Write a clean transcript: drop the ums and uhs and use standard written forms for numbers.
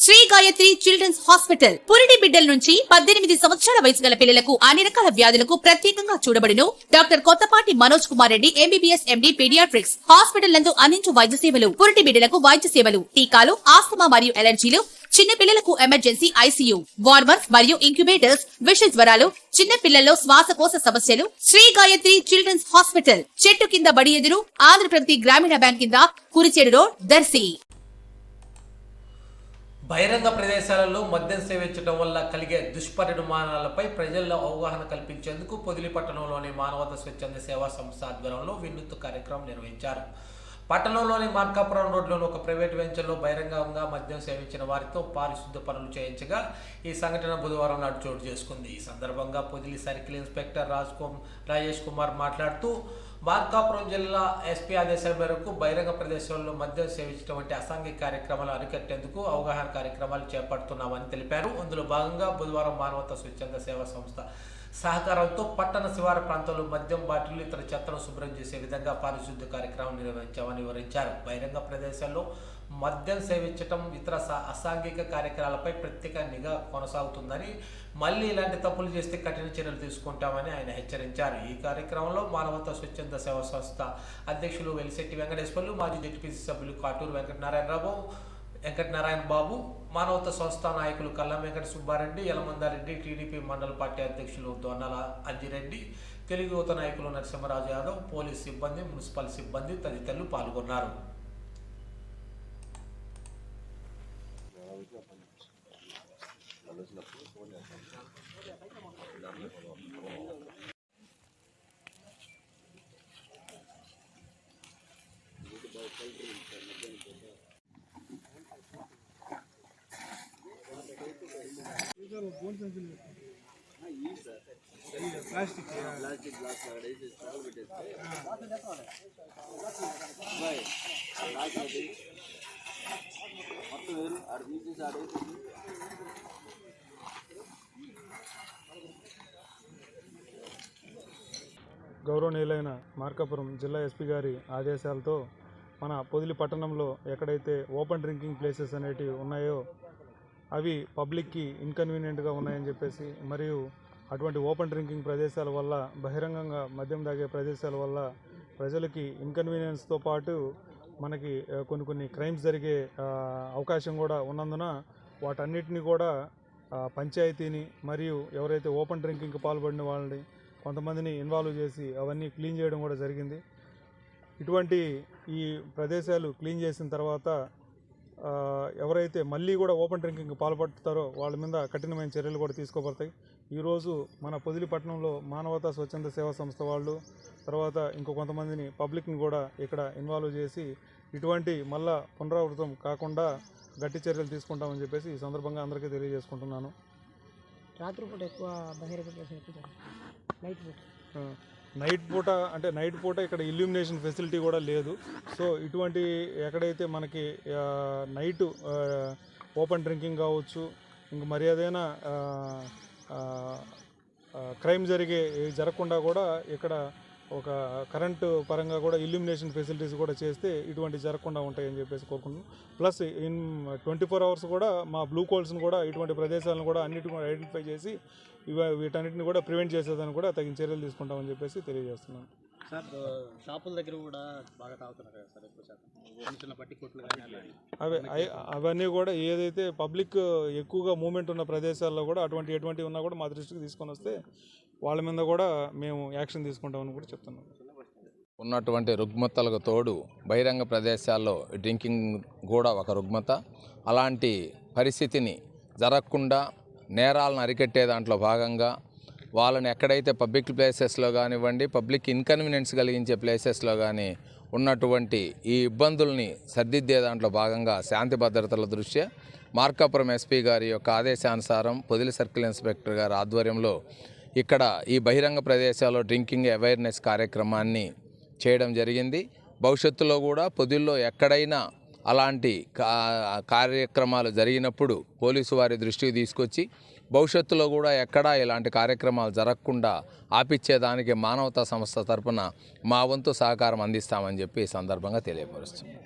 Shri Gayatri children's hospital పురిటి బిడ్డల నుంచి 18 సంవత్సరాల వయసు గల పిల్లలకు అన్ని రకాల వ్యాధులకు ప్రత్యేకంగా చూడబడును. Doctor Kothapati Manoj Kumar Reddy MBBS MD paediatrics hospital నందు అందించు వైద్య సేవలు, పురిటి బిడ్డలకు వైద్య సేవలు, టీకాలు, ఆస్తమా మరియు ఎలర్జీలు, చిన్న పిల్లలకు ఎమర్జెన్సీ ఐసీయూ, వార్మర్స్ మరియు ఇంక్యుబేటర్స్, విష జ్వరాలు, చిన్న పిల్లల్లో శ్వాసకోశ సమస్యలు. శ్రీ గాయత్రి చిల్డ్రన్స్ హాస్పిటల్ చెట్టు కింద బడి ఎదురు ఆంధ్రప్రగతి గ్రామీణ బ్యాంక్ కింద కురిచేడు రోడ్, దర్శి. బహిరంగ ప్రదేశాలలో మద్యం సేవించడం వల్ల కలిగే దుష్పరిణామాలపై ప్రజల్లో అవగాహన కల్పించేందుకు పొదిలి పట్టణంలోని మానవతా స్వచ్ఛంద సేవా సంస్థ ఆధ్వర్యంలో వినూత్న కార్యక్రమం నిర్వహించారు. పట్టణంలోని మార్కాపురం రోడ్లోని ఒక ప్రైవేట్ వెంచర్లో బహిరంగంగా మద్యం సేవించిన వారితో పారిశుద్ధ పనులు చేయించగా ఈ సంఘటన బుధవారం నాడు చోటు చేసుకుంది. ఈ సందర్భంగా పొదిలి సర్కిల్ ఇన్స్పెక్టర్ రాజేష్ కుమార్ మాట్లాడుతూ మార్కాపురం జిల్లా ఎస్పీ ఆదేశాల మేరకు బహిరంగ ప్రదేశాల్లో మద్యం సేవించడం వంటి అసాంఘిక కార్యక్రమాలు అరికట్టేందుకు అవగాహన కార్యక్రమాలు చేపడుతున్నామని తెలిపారు. అందులో భాగంగా బుధవారం మానవతా స్వచ్ఛంద సేవా సంస్థ సహకారంతో పట్టణ శివారు ప్రాంతాల్లో మద్యం బాటిల్ ఇతర చెత్తను శుభ్రం చేసే విధంగా పారిశుద్ధ కార్యక్రమం నిర్వహించామని వివరించారు. బహిరంగ ప్రదేశాల్లో మద్యం సేవించడం ఇతర అసాంఘిక కార్యక్రమాలపై ప్రత్యేక నిఘా కొనసాగుతుందని, మళ్ళీ ఇలాంటి తప్పులు చేస్తే కఠిన చర్యలు తీసుకుంటామని ఆయన హెచ్చరించారు. ఈ కార్యక్రమంలో మానవతా స్వచ్ఛంద సేవా సంస్థ అధ్యక్షులు వెలిశెట్టి వెంకటేశ్వర్లు, మాజీ జెడ్పీసీ సభ్యులు కాటూరు వెంకటనారాయణ బాబు, మానవతా సంస్థ నాయకులు కల్లం వెంకట సుబ్బారెడ్డి, యలమందారెడ్డి, టీడీపీ మండల పార్టీ అధ్యక్షులు దొన్నల అంజిరెడ్డి, తెలుగు యువత నాయకులు నరసింహరాజు యాదవ్, పోలీస్ సిబ్బంది, మున్సిపల్ సిబ్బంది తదితరులు పాల్గొన్నారు. ప్లాస్టిక్ గ్లాస్ గౌరవనీయులైన మార్కాపురం జిల్లా ఎస్పీ గారి ఆదేశాలతో మన పొదిలి పట్టణంలో ఎక్కడైతే ఓపెన్ డ్రింకింగ్ ప్లేసెస్ అనేటివి ఉన్నాయో అవి పబ్లిక్కి ఇన్కన్వీనియంట్గా ఉన్నాయని చెప్పేసి, మరియు అటువంటి ఓపెన్ డ్రింకింగ్ ప్రదేశాల వల్ల, బహిరంగంగా మద్యం తాగే ప్రదేశాల వల్ల ప్రజలకి ఇన్కన్వీనియన్స్తో పాటు మనకి కొన్ని క్రైమ్స్ జరిగే అవకాశం కూడా ఉన్నందున వాటన్నిటిని కూడా పంచాయతీని మరియు ఎవరైతే ఓపెన్ డ్రింకింగ్కి పాల్పడిన వాళ్ళని కొంతమందిని ఇన్వాల్వ్ చేసి అవన్నీ క్లీన్ చేయడం కూడా జరిగింది. ఇటువంటి ఈ ప్రదేశాలు క్లీన్ చేసిన తర్వాత ఎవరైతే మళ్ళీ కూడా ఓపెన్ డ్రింకింగ్ పాల్పడతారో వాళ్ళ మీద కఠినమైన చర్యలు కూడా తీసుకోబడతాయి. ఈరోజు మన పొదిలి పట్టణంలో మానవతా స్వచ్ఛంద సేవా సంస్థ వాళ్ళు, తర్వాత ఇంకో కొంతమందిని పబ్లిక్ని కూడా ఇక్కడ ఇన్వాల్వ్ చేసి ఇటువంటి మళ్ళా పునరావృతం కాకుండా గట్టి చర్యలు తీసుకుంటామని చెప్పేసి ఈ సందర్భంగా అందరికీ తెలియజేసుకుంటున్నాను. రాత్రిపూట ఎక్కువ బహిరంగ నైట్ పూట ఇక్కడ ఇల్యూమినేషన్ ఫెసిలిటీ కూడా లేదు. సో ఇటువంటి ఎక్కడైతే మనకి నైట్ ఓపెన్ డ్రింకింగ్ కావచ్చు, ఇంక మరి ఏదైనా క్రైమ్ జరగకుండా కూడా ఇక్కడ ఒక కరెంటు పరంగా కూడా ఇల్యూమినేషన్ ఫెసిలిటీస్ కూడా చేస్తే ఇటువంటి జరగకుండా ఉంటాయని చెప్పేసి కోరుకుంటున్నాం. ప్లస్ ఇన్ 24 అవర్స్ కూడా మా బ్లూ కోల్స్ని కూడా ఇటువంటి ప్రదేశాలను కూడా అన్నిటి కూడా ఐడెంటిఫై చేసి వీటన్నిటిని కూడా ప్రివెంట్ చేసేదాన్ని కూడా తగిన చర్యలు తీసుకుంటామని చెప్పేసి తెలియజేస్తున్నాను. సార్, షాపుల దగ్గర కూడా బాగా తాగుతున్నారు కదా సార్, ఎక్కువ శాతం చిన్న పట్టి కొట్లు అవన్నీ కూడా ఏదైతే పబ్లిక్ ఎక్కువగా మూవ్మెంట్ ఉన్న ప్రదేశాల్లో కూడా ఎటువంటివి ఉన్నా కూడా మా దృష్టికి తీసుకొని వస్తే వాళ్ళ మీద కూడా మేము యాక్షన్ తీసుకుంటామని కూడా చెప్తున్నాం. ఉన్నటువంటి రుగ్మతలకు తోడు బహిరంగ ప్రదేశాల్లో డ్రింకింగ్ కూడా ఒక రుగ్మత. అలాంటి పరిస్థితిని జరగకుండా నేరాలను అరికట్టే దాంట్లో భాగంగా వాళ్ళని ఎక్కడైతే పబ్లిక్ ప్లేసెస్లో కానివ్వండి, పబ్లిక్ ఇన్కన్వీనియన్స్ కలిగించే ప్లేసెస్లో కానీ ఉన్నటువంటి ఈ ఇబ్బందుల్ని సర్దిద్దే దాంట్లో భాగంగా శాంతి భద్రతల దృష్ట్యా మార్కాపురం ఎస్పీ గారి యొక్క ఆదేశానుసారం పొదిలి సర్కిల్ ఇన్స్పెక్టర్ గారి ఆధ్వర్యంలో ఇక్కడ ఈ బహిరంగ ప్రదేశాల్లో డ్రింకింగ్ అవేర్నెస్ కార్యక్రమాన్ని చేయడం జరిగింది. భవిష్యత్తులో కూడా పొదిల్లో ఎక్కడైనా అలాంటి కార్యక్రమాలు జరిగినప్పుడు పోలీసు వారి దృష్టికి తీసుకొచ్చి భవిష్యత్తులో కూడా ఎక్కడా ఇలాంటి కార్యక్రమాలు జరగకుండా ఆపిచ్చేదానికి మానవతా సంస్థ తరపున మా వంతు సహకారం అందిస్తామని చెప్పి ఈ సందర్భంగా తెలియపరుస్తున్నాం.